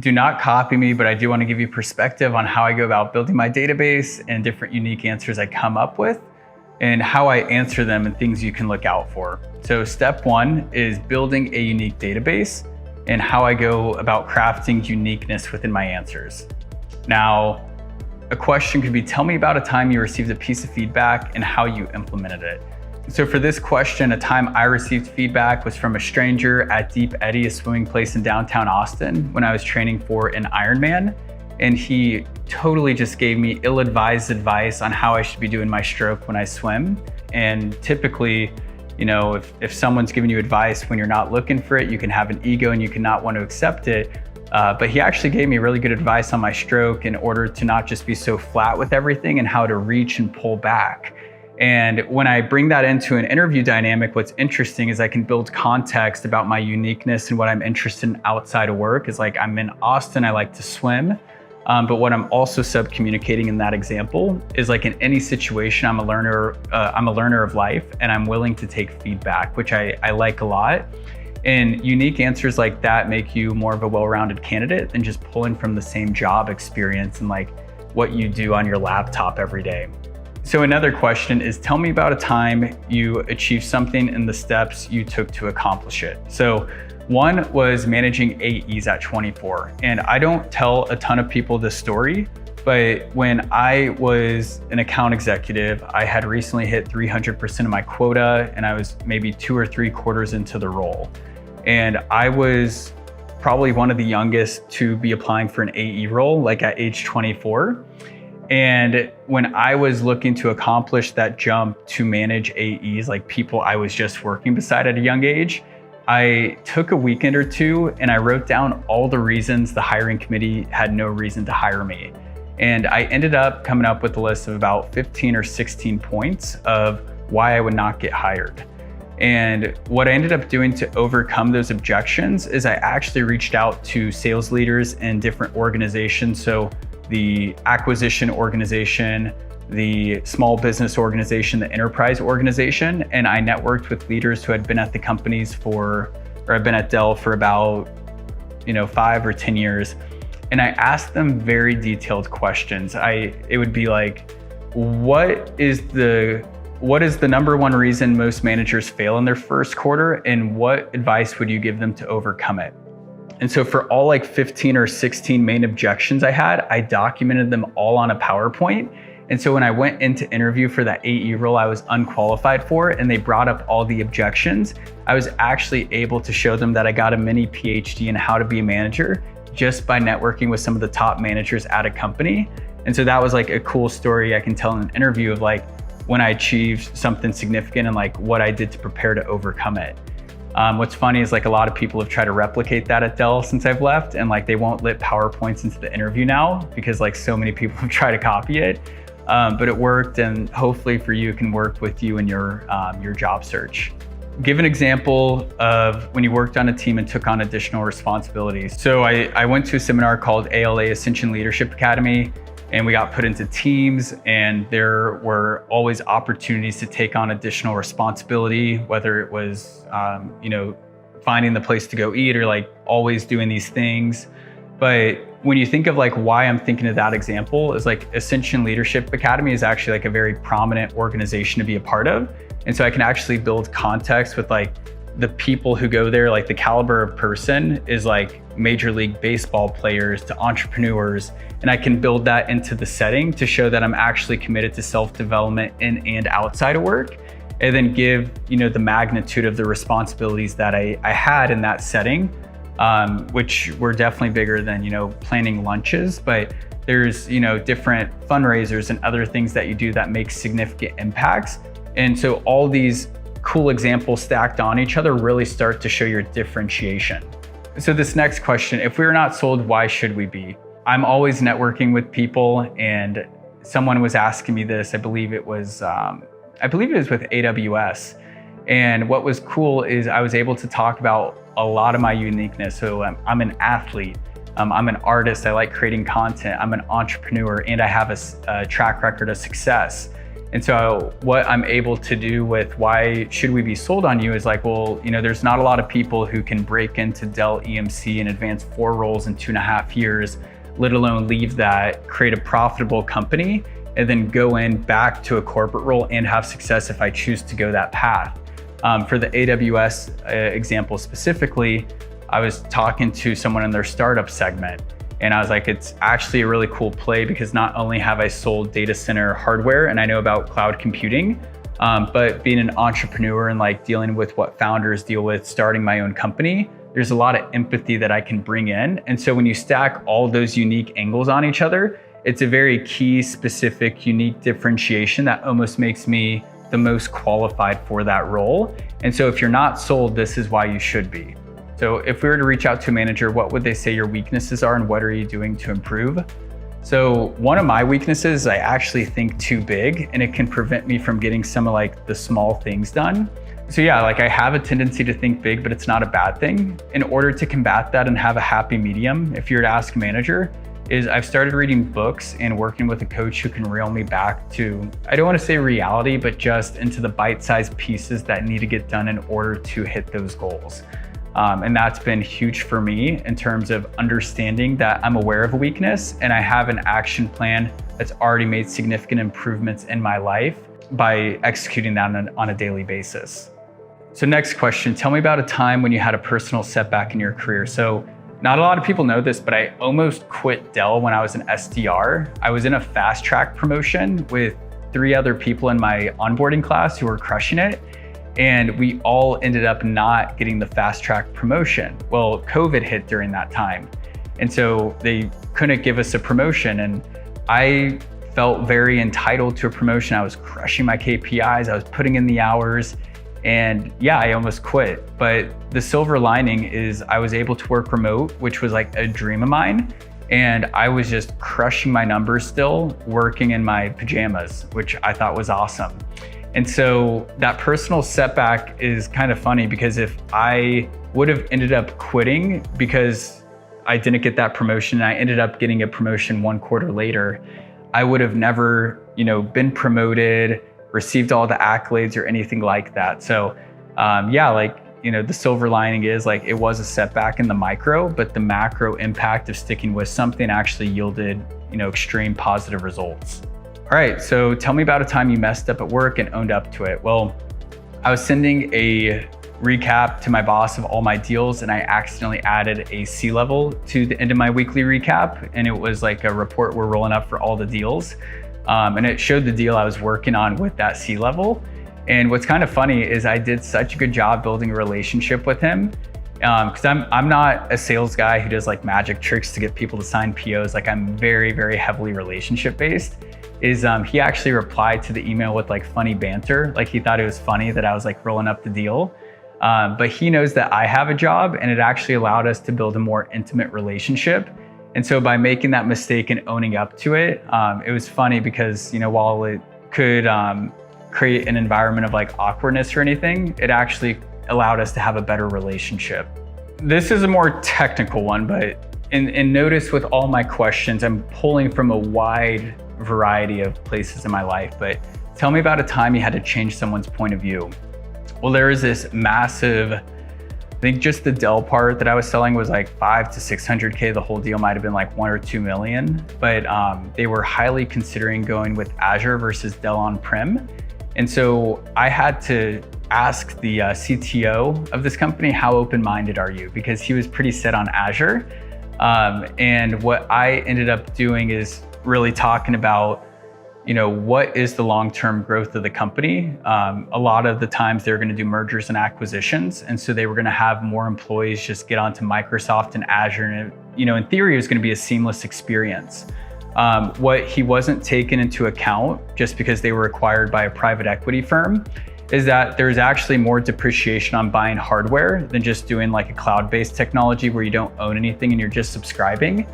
do not copy me, but I do want to give you perspective on how I go about building my database and different unique answers I come up with and how I answer them and things you can look out for. So step one is building a unique database and how I go about crafting uniqueness within my answers. Now, a question could be, tell me about a time you received a piece of feedback and how you implemented it. So for this question, a time I received feedback was from a stranger at Deep Eddy, a swimming place in downtown Austin, when I was training for an Ironman. And he totally just gave me ill-advised advice on how I should be doing my stroke when I swim. And typically, if someone's giving you advice when you're not looking for it, you can have an ego and you cannot want to accept it. But he actually gave me really good advice on my stroke in order to not just be so flat with everything and how to reach and pull back. And when I bring that into an interview dynamic, what's interesting is I can build context about my uniqueness and what I'm interested in outside of work. Is like, I'm in Austin, I like to swim. But what I'm also sub-communicating in that example is like in any situation, I'm a learner of life and I'm willing to take feedback, which I like a lot. And unique answers like that make you more of a well-rounded candidate than just pulling from the same job experience and like what you do on your laptop every day. So another question is, tell me about a time you achieved something and the steps you took to accomplish it. So one was managing AEs at 24. And I don't tell a ton of people this story, but when I was an account executive, I had recently hit 300% of my quota and I was maybe 2 or 3 quarters into the role. And I was probably one of the youngest to be applying for an AE role, like at age 24. And when I was looking to accomplish that jump to manage AEs, like people I was just working beside at a young age, I took a weekend or two and I wrote down all the reasons the hiring committee had no reason to hire me. And I ended up coming up with a list of about 15 or 16 points of why I would not get hired. And what I ended up doing to overcome those objections is I actually reached out to sales leaders in different organizations. So the acquisition organization, the small business organization, the enterprise organization, and I networked with leaders who had been at the companies had been at Dell for about 5 or 10 years. And I asked them very detailed questions. It would be like, what is the number one reason most managers fail in their first quarter, and what advice would you give them to overcome it? And so for all like 15 or 16 main objections I had, I documented them all on a PowerPoint. And so when I went into interview for that AE role I was unqualified for, and they brought up all the objections, I was actually able to show them that I got a mini PhD in how to be a manager just by networking with some of the top managers at a company. And so that was like a cool story I can tell in an interview of like when I achieved something significant and like what I did to prepare to overcome it. What's funny is like a lot of people have tried to replicate that at Dell since I've left, and like they won't let PowerPoints into the interview now because like so many people have tried to copy it. But it worked, and hopefully for you, it can work with you in your job search. Give an example of when you worked on a team and took on additional responsibilities. So I went to a seminar called ALA Ascension Leadership Academy, and we got put into teams, and there were always opportunities to take on additional responsibility, whether it was, finding the place to go eat or like always doing these things. But when you think of like why I'm thinking of that example is like Ascension Leadership Academy is actually like a very prominent organization to be a part of. And so I can actually build context with like the people who go there, like the caliber of person is like Major League Baseball players to entrepreneurs. And I can build that into the setting to show that I'm actually committed to self-development in and outside of work. And then give, the magnitude of the responsibilities that I had in that setting, which were definitely bigger than, planning lunches. But there's, different fundraisers and other things that you do that make significant impacts. And so all these cool examples stacked on each other really start to show your differentiation. So this next question, if we are not sold, why should we be? I'm always networking with people, and someone was asking me this, I believe it was with AWS. And what was cool is I was able to talk about a lot of my uniqueness. So I'm an athlete, I'm an artist, I like creating content, I'm an entrepreneur, and I have a track record of success. And so what I'm able to do with why should we be sold on you is like, well, there's not a lot of people who can break into Dell EMC and advance 4 roles in 2.5 years, let alone leave that, create a profitable company, and then go in back to a corporate role and have success if I choose to go that path. For the AWS example specifically, I was talking to someone in their startup segment, and I was like, it's actually a really cool play because not only have I sold data center hardware and I know about cloud computing, but being an entrepreneur and like dealing with what founders deal with starting my own company, there's a lot of empathy that I can bring in. And so when you stack all those unique angles on each other, it's a very key, specific, unique differentiation that almost makes me the most qualified for that role. And so if you're not sold, this is why you should be. So if we were to reach out to a manager, what would they say your weaknesses are and what are you doing to improve? So one of my weaknesses is I actually think too big, and it can prevent me from getting some of like the small things done. So yeah, like I have a tendency to think big, but it's not a bad thing. In order to combat that and have a happy medium, if you were to ask a manager, is I've started reading books and working with a coach who can reel me back to, I don't want to say reality, but just into the bite-sized pieces that need to get done in order to hit those goals. And that's been huge for me in terms of understanding that I'm aware of a weakness and I have an action plan that's already made significant improvements in my life by executing that on a daily basis. So next question, tell me about a time when you had a personal setback in your career. So not a lot of people know this, but I almost quit Dell when I was an SDR. I was in a fast track promotion with 3 other people in my onboarding class who were crushing it. And we all ended up not getting the fast track promotion. Well, COVID hit during that time. And so they couldn't give us a promotion. And I felt very entitled to a promotion. I was crushing my KPIs. I was putting in the hours. And yeah, I almost quit. But the silver lining is I was able to work remote, which was like a dream of mine. And I was just crushing my numbers still, working in my pajamas, which I thought was awesome. And so that personal setback is kind of funny because if I would have ended up quitting because I didn't get that promotion and I ended up getting a promotion 1 quarter later, I would have never, been promoted, received all the accolades or anything like that. So the silver lining is like it was a setback in the micro, but the macro impact of sticking with something actually yielded, extreme positive results. All right, so tell me about a time you messed up at work and owned up to it. Well, I was sending a recap to my boss of all my deals and I accidentally added a C-level to the end of my weekly recap. And it was like a report we're rolling up for all the deals. And it showed the deal I was working on with that C-level. And what's kind of funny is I did such a good job building a relationship with him. Because I'm not a sales guy who does like magic tricks to get people to sign POs. Like I'm very, very heavily relationship based. He actually replied to the email with like funny banter. Like he thought it was funny that I was like rolling up the deal. But he knows that I have a job and it actually allowed us to build a more intimate relationship. And so by making that mistake and owning up to it, it was funny because, while it could create an environment of like awkwardness or anything, it actually allowed us to have a better relationship. This is a more technical one, but and notice with all my questions, I'm pulling from a wide variety of places in my life, but tell me about a time you had to change someone's point of view. Well, there was this massive, I think just the Dell part that I was selling was like 5 to 600K. The whole deal might've been like 1 or 2 million, but they were highly considering going with Azure versus Dell on-prem. And so I had to ask the CTO of this company, how open-minded are you? Because he was pretty set on Azure. And what I ended up doing is really talking about, what is the long-term growth of the company? A lot of the times they're going to do mergers and acquisitions. And so they were going to have more employees just get onto Microsoft and Azure. And, in theory, it was going to be a seamless experience. What he wasn't taking into account, just because they were acquired by a private equity firm, is that there's actually more depreciation on buying hardware than just doing like a cloud-based technology where you don't own anything and you're just subscribing.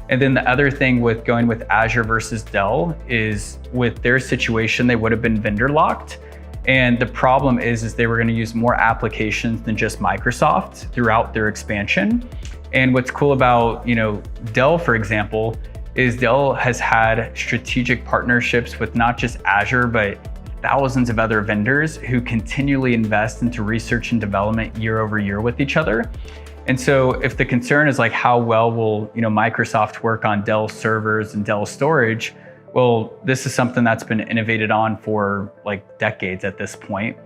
And then the other thing with going with Azure versus Dell is with their situation, they would have been vendor locked. And the problem is they were going to use more applications than just Microsoft throughout their expansion. And what's cool about, Dell, for example, is Dell has had strategic partnerships with not just Azure, but thousands of other vendors who continually invest into research and development year over year with each other. And so if the concern is like how well will Microsoft work on Dell servers and Dell storage, well, this is something that's been innovated on for like decades at this point.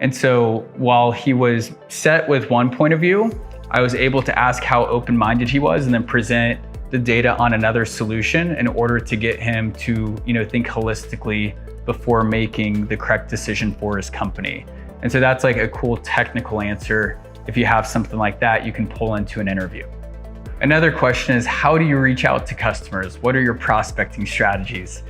And so while he was set with one point of view, I was able to ask how open-minded he was and then present the data on another solution in order to get him to think holistically before making the correct decision for his company. And so that's like a cool technical answer. If you have something like that, you can pull into an interview. Another question is, how do you reach out to customers? What are your prospecting strategies?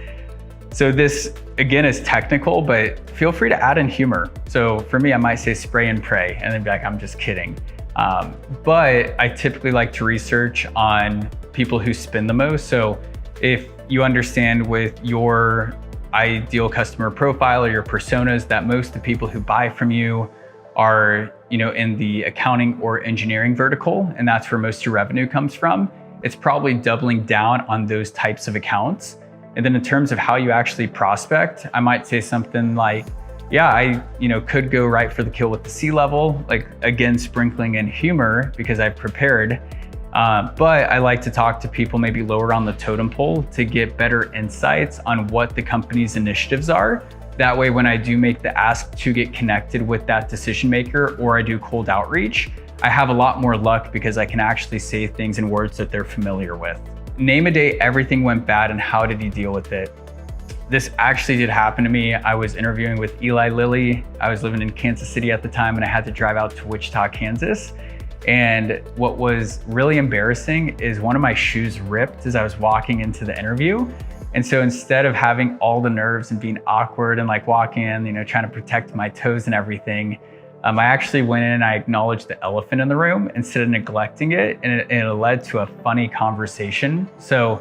So this, again, is technical, but feel free to add in humor. So for me, I might say spray and pray, and then be like, I'm just kidding. But I typically like to research on people who spend the most. So if you understand with your ideal customer profile or your personas that most of the people who buy from you are in the accounting or engineering vertical, and that's where most of your revenue comes from, it's probably doubling down on those types of accounts. And then in terms of how you actually prospect, I might say something like, yeah, I could go right for the kill with the C-level, like again, sprinkling in humor because I've prepared. But I like to talk to people maybe lower on the totem pole to get better insights on what the company's initiatives are. That way, when I do make the ask to get connected with that decision maker or I do cold outreach, I have a lot more luck because I can actually say things in words that they're familiar with. Name a day everything went bad and how did you deal with it? This actually did happen to me. I was interviewing with Eli Lilly. I was living in Kansas City at the time and I had to drive out to Wichita, Kansas. And what was really embarrassing is one of my shoes ripped as I was walking into the interview. And so instead of having all the nerves and being awkward and like walking in, trying to protect my toes and everything, I actually went in and I acknowledged the elephant in the room instead of neglecting it. And it led to a funny conversation. So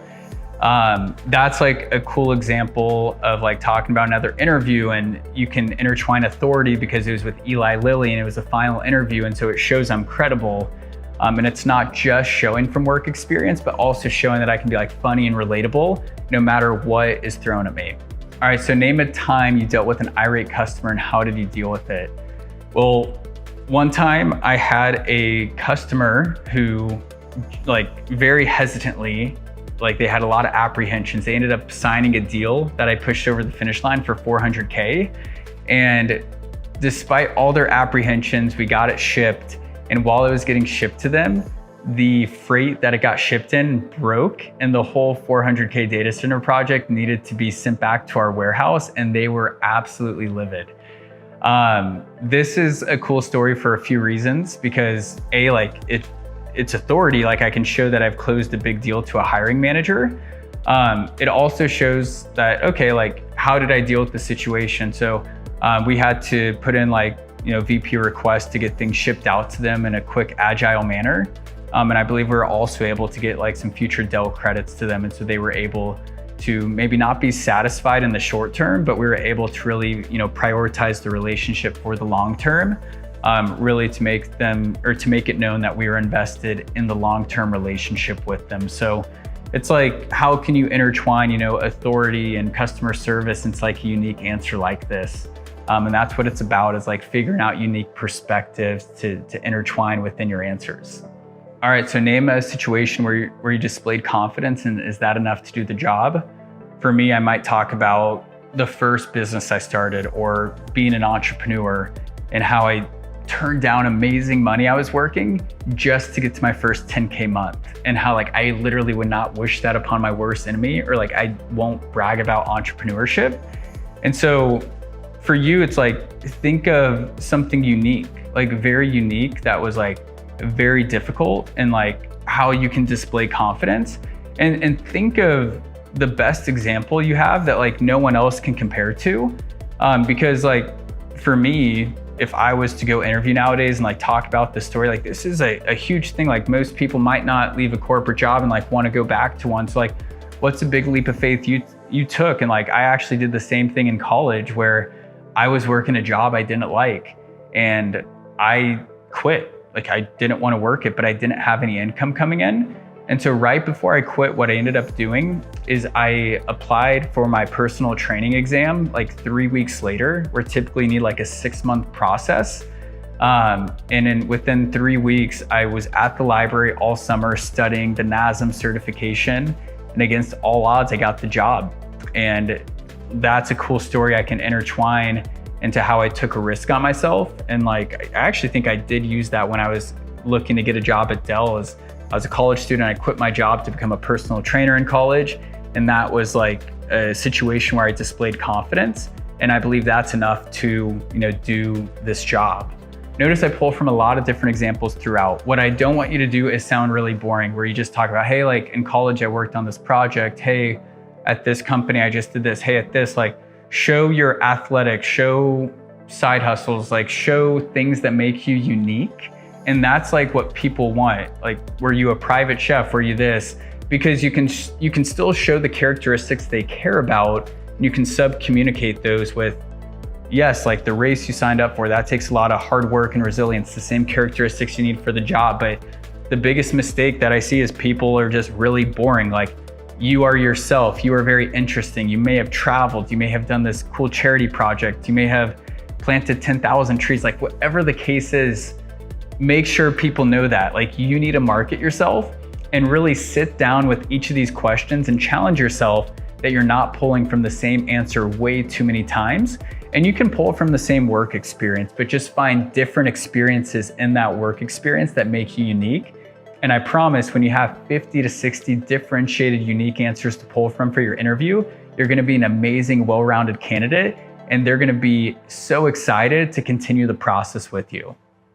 that's like a cool example of like talking about another interview, and you can intertwine authority because it was with Eli Lilly and it was a final interview. And so it shows I'm credible. And it's not just showing from work experience, but also showing that I can be like funny and relatable no matter what is thrown at me. All right, so name a time you dealt with an irate customer and how did you deal with it? Well, one time I had a customer who like very hesitantly, like they had a lot of apprehensions. They ended up signing a deal that I pushed over the finish line for $400K. And despite all their apprehensions, we got it shipped. And while it was getting shipped to them, the freight that it got shipped in broke and the whole $400K data center project needed to be sent back to our warehouse, and they were absolutely livid. This is a cool story for a few reasons because A, like it's authority, like I can show that I've closed a big deal to a hiring manager. It also shows that, okay, like how did I deal with the situation? So we had to put in like, VP requests to get things shipped out to them in a quick, agile manner. And I believe we were also able to get like some future Dell credits to them. And so they were able to maybe not be satisfied in the short term, but we were able to really, prioritize the relationship for the long term, really to make them, or to make it known that we were invested in the long-term relationship with them. So it's like, how can you intertwine, authority and customer service into like a unique answer like this? And that's what it's about, is like figuring out unique perspectives to intertwine within your answers. All right, so name a situation where you displayed confidence, and is that enough to do the job? For me, I might talk about the first business I started or being an entrepreneur and how I turned down amazing money I was working just to get to my first 10K month, and how like I literally would not wish that upon my worst enemy, or like I won't brag about entrepreneurship. And so for you, it's like, think of something unique, like very unique that was like very difficult, and like how you can display confidence, and think of the best example you have that like no one else can compare to. Because like for me, if I was to go interview nowadays and like talk about this story, like this is a huge thing. Like most people might not leave a corporate job and like want to go back to one. So like, what's a big leap of faith you took? And like, I actually did the same thing in college where I was working a job I didn't like and I quit. Like I didn't want to work it, but I didn't have any income coming in. And so right before I quit, what I ended up doing is I applied for my personal training exam like 3 weeks later, where typically you need like a 6-month process. And then within 3 weeks, I was at the library all summer studying the NASM certification. And against all odds, I got the job. And that's a cool story I can intertwine into how I took a risk on myself. And like, I actually think I did use that when I was looking to get a job at Dell. As I was a college student, I quit my job to become a personal trainer in college. And that was like a situation where I displayed confidence. And I believe that's enough to, do this job. Notice I pull from a lot of different examples throughout. What I don't want you to do is sound really boring, where you just talk about, hey, like in college, I worked on this project. Hey, at this company, I just did this. Hey, at this, like show your athletics, show side hustles, like show things that make you unique. And that's like what people want. Like, were you a private chef? Were you this? Because you can still show the characteristics they care about. And you can sub-communicate those with, yes, like the race you signed up for, that takes a lot of hard work and resilience, the same characteristics you need for the job. But the biggest mistake that I see is people are just really boring. Like, you are yourself, you are very interesting. You may have traveled, you may have done this cool charity project, you may have planted 10,000 trees, like whatever the case is, make sure people know that. Like, you need to market yourself and really sit down with each of these questions and challenge yourself that you're not pulling from the same answer way too many times. And you can pull from the same work experience, but just find different experiences in that work experience that make you unique. And I promise, when you have 50 to 60 differentiated, unique answers to pull from for your interview, you're gonna be an amazing, well-rounded candidate, and they're gonna be so excited to continue the process with you.